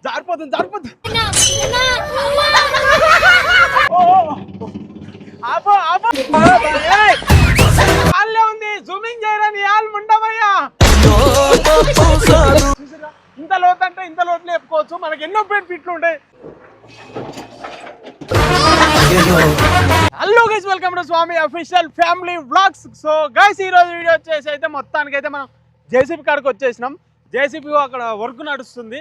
జారిపోతుంది జారిపోతుంది. కాళ్ళే ఉంది, జూమింగ్ చేయరా నీ ఆల్ ముండమయ్యా. ఇంత లోతు అంటే ఇంత లోతులు చెప్పుకోవచ్చు, మనకి ఎన్నో ఫిట్లు ఉంటాయి. Hello guys, welcome to Swami official family vlogs. So guys, ఈ రోజు వీడియో వచ్చేసి అయితే మొత్తానికి అయితే మనం జేసీబీ కాడికి వచ్చేసినాం. జేసీబీ అక్కడ వర్క్ నడుస్తుంది.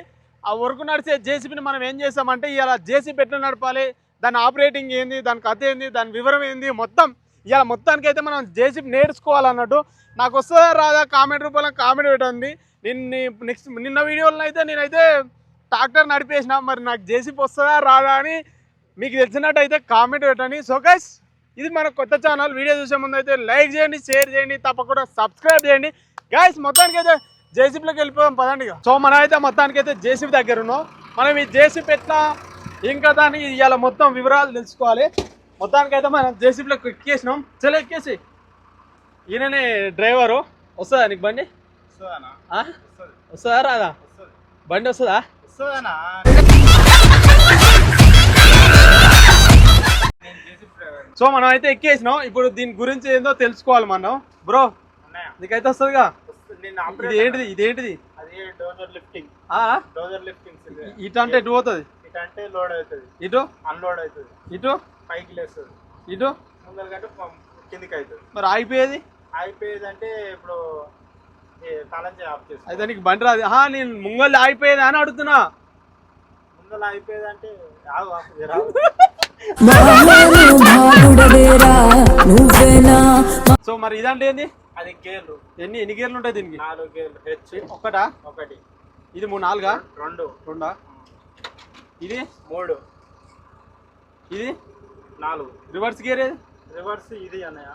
ఆ వర్క్ నడిచే జేసీబీని మనం ఏం చేస్తామంటే ఇలా జేసీబీ ఎట్లా నడపాలి, దాని ఆపరేటింగ్ ఏంది, దాని కథ ఏంది, దాని వివరం ఏంది, మొత్తం ఇలా మొత్తానికి అయితే మనం జేసీబీ నేర్చుకోవాలన్నట్టు. నాకు వస్తుందా రాదా కామెంట్ రూపంలో కామెంట్ పెట్టండి. నిన్న వీడియోలో అయితే నేనైతే ట్రాక్టర్ నడిపేసిన, మరి నాకు జేసీబీ వస్తుందా రాదా అని మీకు తెలిసినట్టయితే కామెంట్ పెట్టండి. సో గైస్, ఇది మన కొత్త ఛానల్. వీడియో చూసే ముందు అయితే లైక్ చేయండి, షేర్ చేయండి, తప్పకుండా సబ్స్క్రైబ్ చేయండి. గైస్, మొత్తానికి అయితే జేసీబీలోకి వెళ్ళిపోదాం పదండి. సో మనం అయితే మొత్తానికి అయితే జేసీబీ దగ్గర ఉన్నాం. మనం ఈ జేసీబీ ఎట్లా ఇంకా దాన్ని ఇవాళ మొత్తం వివరాలు తెలుసుకోవాలి. మొత్తానికి అయితే మనం జేసీబీలోకి ఎక్కేసినాం. చలో ఎక్కేసి. ఈయననే డ్రైవరు. వస్తుందా నీకు బండి? వస్తుందా రాదా? బండి వస్తుందా? సో మనం అయితే ఎక్కేసినాం. ఇప్పుడు దీని గురించి ఏందో తెలుసుకోవాలి మనం. బ్రో, నీకైతే వస్తుందిగా? ఇదేంటిది? ఇదేంటిది? ఇటు అంటే ఎటు పోతుంది? ఇటు అన్లోడ్ అవుతుంది, ఇటు పైకి లేస్తుంది, ఇటు ముందర కిందికి అవుతుంది. మరి ఆగిపోయేది అంటే ఇప్పుడు అయితే నీకు బండి రాదు. నేను ముంగల్ ఆగిపోయేది అని అడుగుతున్నా. ముంగల్ ఆగిపోయేది అంటే సో మరి ఇదంటే ఏంది? అది గేర్లు. ఎన్ని గేర్లు ఉంటాయి దీనికి? 4 గేర్లు. హెచ్ ఒకటా? ఒకటి. ఇది 3 4 రెండా? ఇది 3, ఇది 4. రివర్స్ గేర్ ఏది? రివర్స్ ఇది అన్నయ్య.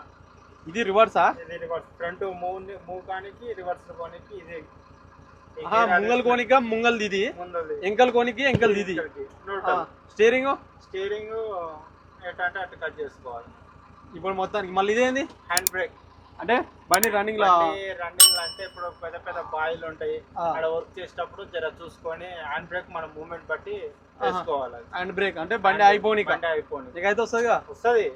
ఇది రివర్సా? ఇది రివర్స్. ఫ్రంట్ మూవ్ కానికి, రివర్స్ కోనికి ఇది. ముంగల్ కోనిక ముంగల్ది ఇది, ఎంకల్ కోనికి ఎంకల్ది ఇది. స్టీరింగ్ ఎట్లా అంటే అట్లా కట్ చేసుకోవాలి. ఇప్పుడు మొత్తానికి మళ్ళీ ఇదేంది? Hand brake. అంటే బండి రన్నింగ్ అంటే ఇప్పుడు పెద్ద పెద్ద బాయిలు ఉంటాయి, అక్కడ వర్క్ చేసేటప్పుడు జర చూసుకొని హ్యాండ్ బ్రేక్ మన మూవ్మెంట్ బట్టి వేసుకోవాలి. హ్యాండ్ బ్రేక్ అంటే బండి అయిపోయి నీకైతే వస్తుందిగా? వస్తుంది.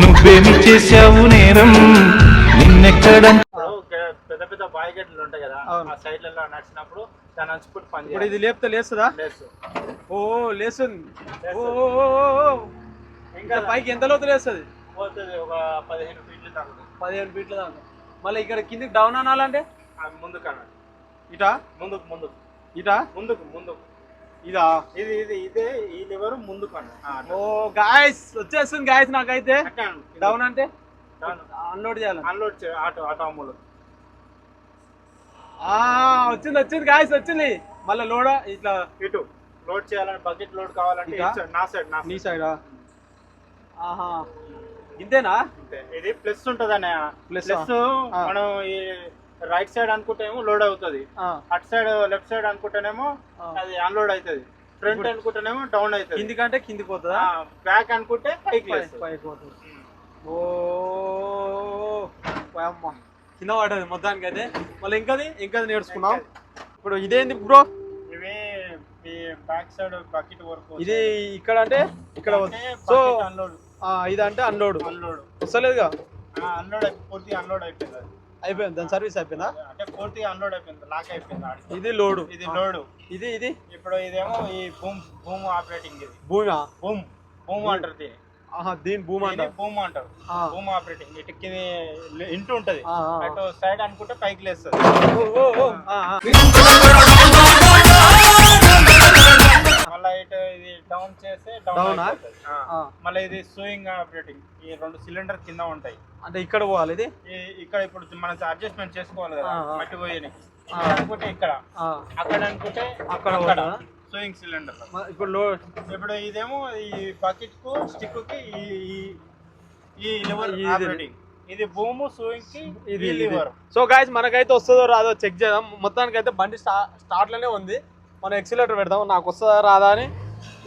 నువ్వేమి చేసావు నేరం నిన్నెక్కడ? పెద్ద పెద్ద బాయి గడ్డలు ఉంటాయి కదా, ఆ సైడ్లలో నడిచినప్పుడు దాని అంచుకుంటూ పని. ఇప్పుడు ఇది లేపితే లేస్తుందా? ఓ లేస్తుంది. ఇంకా పైకి ఎంత లోతు లేస్తుంది? పోతుంది ఒక 15 ఫీట్లు దాకా. 15 ఫీట్ల దాకా. మళ్ళీ ఇక్కడ కిందికి డౌన్ అనాలంటే ముందుకు అన్నాడు. ఇటా? ముందుకు. ఇటా? ముందుకు. ఇదా? ఇదే ఈ లివర్ ముందుకు అన్నాడు. ఓ గాయస్, వచ్చేస్తుంది గాయస్. నాకైతే డౌన్ అంటే అన్లోడ్ చేయాలి. ఆటో అమూలు వచ్చింది గాయస్, వచ్చింది. మళ్ళీ లోడ్ ఇట్లా ఇటు లోడ్ చేయాలని, బకెట్ లోడ్ కావాలంటే నీ సైడా? ఇంతేనా? ఇది ప్లస్ ఉంటది అన్నయ్య. ప్లస్ మనం ఈ రైట్ సైడ్ అనుకుంటేనేమో లోడ్ అవుతుంది, అటు సైడ్ లెఫ్ట్ సైడ్ అనుకుంటేనేమో అది అన్లోడ్ అవుతుంది, ఫ్రంట్ అనుకుంటేనేమో డౌన్ అవుతుంది. కిందికంటే కిందికి పోతుందా? బ్యాక్ అనుకుంటే పైకి పోతుంది. ఓ అమ్మ, కింద పడ్డది మొత్తానికి అయితే. మళ్ళీ ఇంకది నేర్చుకున్నాం. ఇప్పుడు ఇదేంది బ్రో? ఇవి బ్యాక్ సైడ్ బకెట్ వర్క్. ఇది ఇక్కడ అంటే ఇక్కడ. సో ఇదంటే అన్లోడ్ వస్తలేదుగా? అన్లోడ్ పూర్తి అన్లోడ్ అయిపోయింది. దాని సర్వీస్ అయిపోయిందా? అంటే పూర్తిగా అన్లోడ్ అయిపోయింది, లాక్ అయిపోయింది. ఇది లోడ్. ఇది ఇప్పుడు ఇదేమో ఈ భూమ్ ఆపరేటింగ్. ఇది భూమ్ అంటారు దీని భూమ్ అంటారు. Boom operating. ఇటుకి ఇంటూ ఉంటది, అటు సైడ్ అనుకుంటే పైకి లేస్తుంది. మళ్ళీ ఇటు ఇది డౌన్ చేస్తే డౌన్. మళ్ళీ ఇది సూయింగ్ ఆపరేటింగ్. ఈ 2 సిలిండర్ కింద ఉంటాయి. అంటే ఇక్కడ పోవాలి. ఇది ఇక్కడ ఇప్పుడు మనం అడ్జస్ట్మెంట్ చేసుకోవాలి కదా, మట్టి పోయని. అనుకుంటే ఇక్కడ, అక్కడ అనుకుంటే అక్కడ సూయింగ్ సిలిండర్. ఇప్పుడు ఇదేమో ఈ బకెట్ కు స్టిక్ కి ఈ లివర్ ఆపరేటింగ్. ఇది భూము సూయింగ్ కి ఇది లివర్. సో గైస్, మనకైతే వస్తుందో రాదో చెక్ చేద్దాం. మొత్తానికి అయితే బండి స్టార్ట్ లోనే ఉంది. మనం ఎక్సిలేటర్ పెడదాం. నాకు వస్తుందా రాదా అని.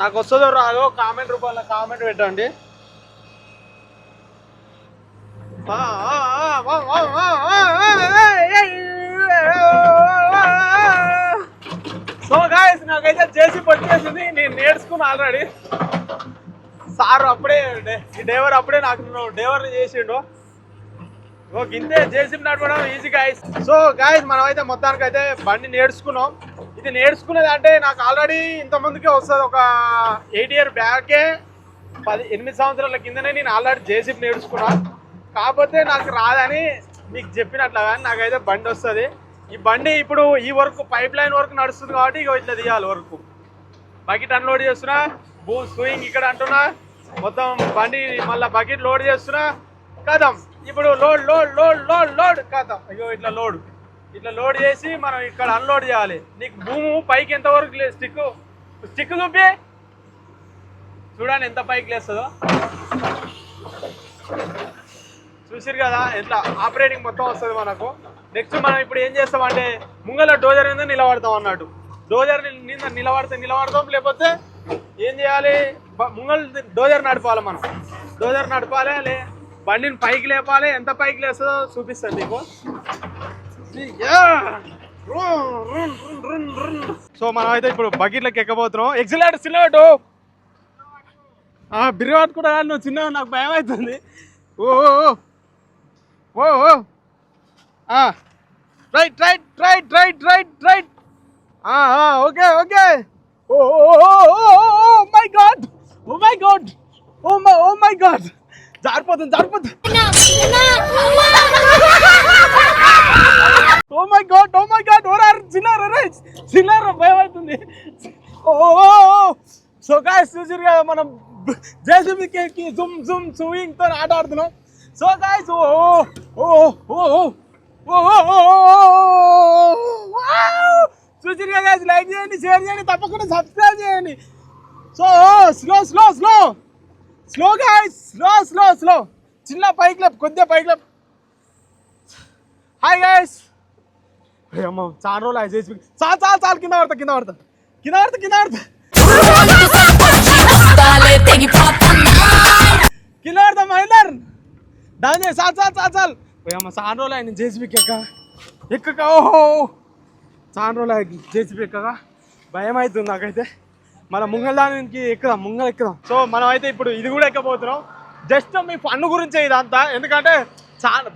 నాకు వస్తుందో రాదో కామెంట్ రూపంలో కామెంట్ పెట్టండి. సో సో గాయ్స్ నాకైతే జేసీబీ వచ్చేసింది, నేను నేర్చుకున్నా ఆల్రెడీ. సార్ అప్పుడే డ్రైవర్ అప్పుడే నాకు డ్రైవర్ చేసిండు. ఇంతే జేసీబీ నడపడం ఈజీ గాయ్స్. సో గాయ్స్ మనం అయితే మొత్తానికి అయితే బండి నేర్చుకున్నాం. ఇది నేర్చుకునేది అంటే నాకు ఆల్రెడీ ఇంతమందికే వస్తుంది. ఒక 8 years బ్యాకే 8 సంవత్సరాల కిందనే నేను ఆల్రెడీ జేసీబీ నేర్చుకున్నా. కాకపోతే నాకు రాదని మీకు చెప్పినట్లుగా నాకైతే బండి వస్తుంది. ఈ బండి ఇప్పుడు ఈ వర్క్ పైప్ లైన్ వర్క్ నడుస్తుంది కాబట్టి ఇక ఇట్లా తీయాలి వర్క్. బకెట్ అన్లోడ్ చేస్తున్నా, స్వింగ్ ఇక్కడ అంటున్నా, మొత్తం బండి మళ్ళీ బకెట్ లోడ్ చేస్తున్నా. కదం ఇప్పుడు load load load load load కదం. ఇగో ఇట్లా లోడ్ చేసి మనం ఇక్కడ అన్లోడ్ చేయాలి. నీకు భూము పైకి ఎంత వరకు లేదు, స్టిక్ చూపి చూడండి ఎంత పైకి లేస్తుందో. చూసిరు కదా ఎట్లా ఆపరేటింగ్ మొత్తం వస్తుంది మనకు. నెక్స్ట్ మనం ఇప్పుడు ఏం చేస్తామంటే ముంగల డోజర్ మీద నిలబడతాం అన్నట్టు. డోజర్ నిలబడతాం, లేకపోతే ఏం చేయాలి, ముంగల్ డోజర్ నడపాలి. మనం డోజర్ నడపాలి, బండిని పైకి లేపాలి. ఎంత పైకి లేస్తుందో చూపిస్తాను మీకు. సో మనం అయితే ఇప్పుడు బకెట్లోకి ఎక్కబోతున్నాం. ఎక్సలెంట్ సిలేటు బిర్యాట్ కూడా నువ్వు చిన్న, నాకు భయం అవుతుంది. Oh oh right right right right right right okay okay. Oh my God, oh my God, oh my God, జారిపోతుంది. Oh my God, oh my God, ఓరార్ చిల్లర భయం అవుతుంది. ఓ సో గాయ్స్ చూసిరు కదా మనం జేసీబీకి జుమ్ జుమ్ స్వింగ్ తో ఆట ఆడుతున్నాం. సో గాయ్స్ చూసిరు కదా గాయ్స్, లైక్ చేయండి, షేర్ చేయండి, తప్పకుండా సబ్స్క్రైబ్ చేయండి. సో స్లో గాయ్స్, స్లో చిన్న పైకి లేపు, కొద్దిగా పైకి లేపు. హాయ్ గాయ్స్, అమ్మ చాలా రోజులు అయి చేసి చాలు కింద పడతా మహేందర్ దాని చాలు అమ్మ చాలా రోజులు ఆయన జేసీబీకి ఎక్కక ఓహో చాలా రోజులు అయ్యి జేసీబీ ఎక్కక భయం అవుతుంది నాకైతే. మన ముంగల్ దానికి ఎక్కుదాం. సో మనం అయితే ఇప్పుడు ఇది కూడా ఎక్కబోతున్నాం. జస్ట్ మీ ఫన్ గురించే ఇదంతా, ఎందుకంటే చాలా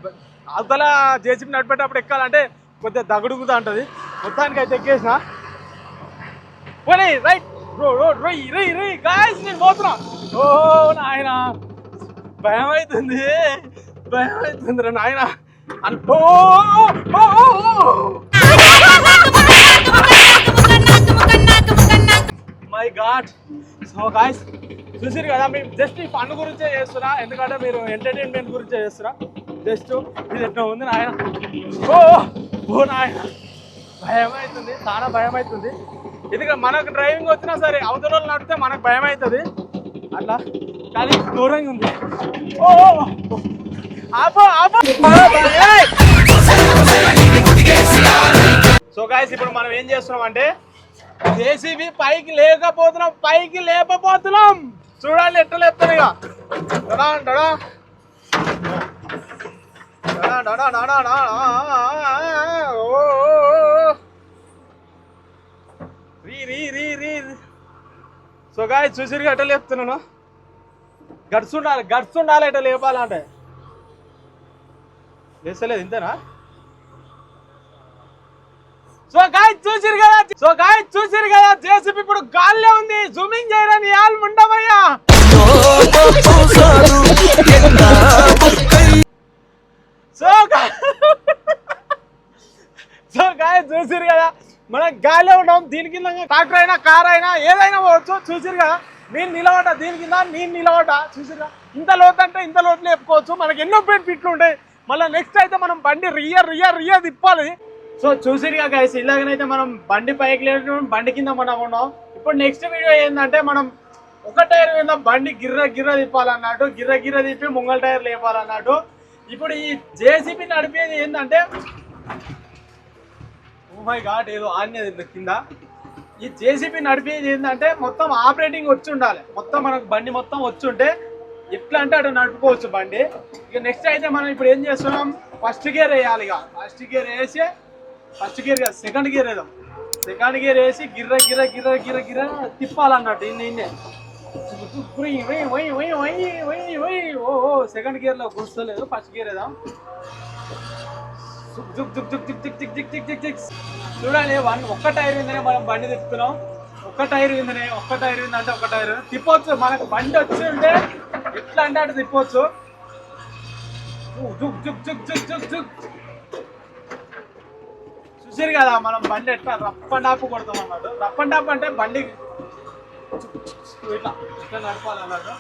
అవతల జేసీబీ నడిపేటప్పుడు ఎక్కాలంటే కొద్దిగా దగుడుగుతా ఉంటుంది. మొత్తానికి అయితే ఎక్కేసిన పోనీ రైట్ రై గాయ్స్ నేను పోతున్నా. ఓ నాయన భయం అవుతుంది రా నాయన. My God. సో గాయ్స్ చూసిరు కదా, మేము జస్ట్ ఈ ఫన్ గురించే చేస్తున్నా, ఎందుకంటే మీరు ఎంటర్టైన్మెంట్ గురించే చేస్తున్నా. జస్ట్ ఇది ఎట్లా ఉంది నాయన. ఓ నాయన భయం అవుతుంది, చాలా భయం అవుతుంది. ఎందుకంటే మనకు డ్రైవింగ్ వచ్చినా సరే అవతల వాళ్ళు నడితే మనకు భయం అవుతుంది అట్లా, కానీ దూరంగా ఉంది. సో గాయ్స్ ఇప్పుడు మనం ఏం చేస్తున్నాం అంటే జేసీబీ పైకి లేపపోతున్నాం. చూడండి ఎట్లా లేపుతాను ఇక. సో గాయ్స్ చూసిరుగా ఎట్లా లేపుతున్నాను. గట్స్ ఉండాలి ఎట్లా లేపాలంటే. లేస్తలేదు ఇంతేనా? సో గాయ్స్ చూసిరు కదా జేసీబీ ఇప్పుడు గాల్లో ఉంది. జూమింగ్ చేయరని యాల్ ముండమయ్యా. సో గాయ్స్ చూసిరు కదా మనం గాల్లో ఉన్నాం. దీని కింద ట్రాక్టర్ అయినా కార్ అయినా ఏదైనా పోవచ్చు. చూసిరు కదా నేను నిలబడ్డా దీని కింద, చూసిరుగా ఇంత లోతు అంటే ఇంత లోతు లేపుకోవచ్చు. మనకి ఎన్నో బెనిఫిట్లు ఉంటాయి. మళ్ళీ నెక్స్ట్ అయితే మనం బండి రియర్ తిప్పాలి. సో చూసిరుగా గైస్, ఇలాగనైతే మనం బండి పైకి లేదు, బండి కింద మనం ఉన్నాం. ఇప్పుడు నెక్స్ట్ వీడియో ఏంటంటే మనం ఒక టైర్ మీద బండి గిర్ర తిప్పాలన్నట్టు, గిర్ర తిప్పి ముంగల్ టైర్ లేపాలన్నట్టు. ఇప్పుడు ఈ జేసీబీ నడిపేది ఏంటంటే, ఓ మై గాడ్ ఏదో ఆన్యది కింద. ఈ జేసీబీ నడిపేది ఏంటంటే మొత్తం ఆపరేటింగ్ వచ్చి ఉండాలి. మొత్తం మనకు బండి మొత్తం వచ్చి ఉంటే ఎట్లా అంటే అటు నడుపుకోవచ్చు బండి. ఇక నెక్స్ట్ అయితే మనం ఇప్పుడు ఏం చేస్తున్నాం, ఫస్ట్ గేర్ వేయాలి. ఇక ఫస్ట్ గేర్ వేసి, ఫస్ట్ గేర్ కాదు సెకండ్ గేర్ వేద్దాం. సెకండ్ గేర్ వేసి గిర్ర గిర్ర గిర్ర గిర్ర గిర్ర తిప్పాలన్నట్టు ఇన్నే ఓ సెకండ్ గేర్ లో గుర్తలేదు, ఫస్ట్ గేర్ ఏదా చూడండి. ఒక్క టైర్ విందనే మనం బండి తిప్పుతున్నాం. ఒక్క టైర్ విందనే, ఒక్క టైర్ విందంటే ఒక టైర్ తిప్పొచ్చు. మనకు బండి వచ్చి ఉంటే ఎట్లా అంటే అటు తిప్పొచ్చు. చూసారు కదా మనం బండి ఎట్లా రఫ్ అండ్ టాప్ కొడతాం అన్నట్టు. రఫ్ అండ్ టాప్ అంటే బండి ఇట్లా ఇట్లా నడపాలన్నట్టు.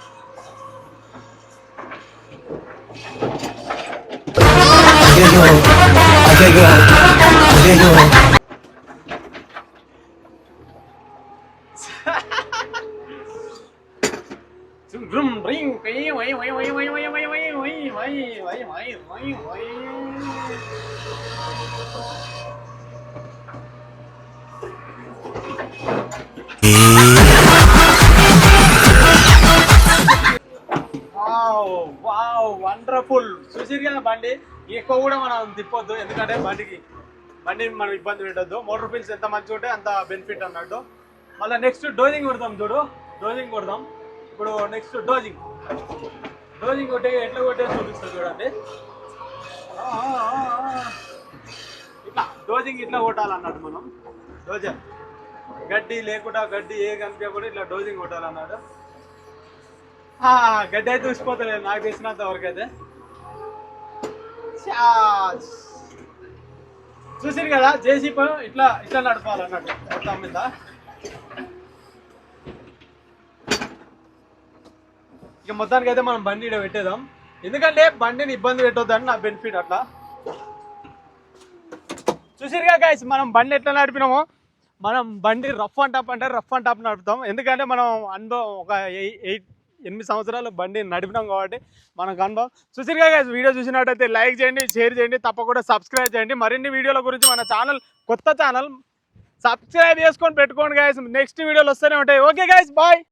వండర్ఫుల్. చూసిరు కదా బండి ఎక్కువ కూడా మనం తిప్పొద్దు, ఎందుకంటే బండిని మనం ఇబ్బంది పెట్టద్దు. మోటార్ ఫీల్స్ ఎంత మంచిగా ఉంటే అంత బెనిఫిట్ అన్నట్టు. మళ్ళీ నెక్స్ట్ డోజింగ్ కొడతాం చూడు, డోజింగ్ కొడదాం. ఇప్పుడు నెక్స్ట్ డోజింగ్ కొట్టే ఎట్లా కొట్టే చూపిస్తుంది చూడండి. ఇట్లా డోజింగ్ ఇట్లా కొట్టాలన్నట్టు మనం. డోజర్ గడ్డి లేకుండా గడ్డి ఏ కనిపించకుండా ఇట్లా డోజింగ్ కొట్టాలన్నాడు. గడ్డి అయితే చూసిపోతలేదు నాకు తెలిసినంత వరకు అయితే. చూసిరు కదా జేసీపీ ఇట్లా ఇట్లా నడపాలన్నట్టు మొత్తం మీద. ఇక మొత్తానికి అయితే మనం బండి ఇక్కడ పెట్టేద్దాం, ఎందుకంటే బండిని ఇబ్బంది పెట్టొద్దని నా బెనిఫిట్ అట్లా. చూసిరుగా గైస్ మనం బండి ఎట్లా నడిపినామో. మనం బండి రఫ్ అండ్ టాప్ అంటే రఫ్ అండ్ టాప్ నడుపుతాం, ఎందుకంటే మనం అనుభవం ఒక 8 సంవత్సరాలు బండి నడిపినాం కాబట్టి మనకు అనుభవం. చూసిరుగా గైస్ వీడియో చూసినట్టయితే లైక్ చేయండి, షేర్ చేయండి, తప్పకుండా సబ్స్క్రైబ్ చేయండి. మరిన్ని వీడియోల గురించి మన ఛానల్ కొత్త ఛానల్ సబ్స్క్రైబ్ చేసుకొని పెట్టుకోండి గైస్. నెక్స్ట్ వీడియోలు వస్తూనే ఉంటాయి. Okay guys, bye.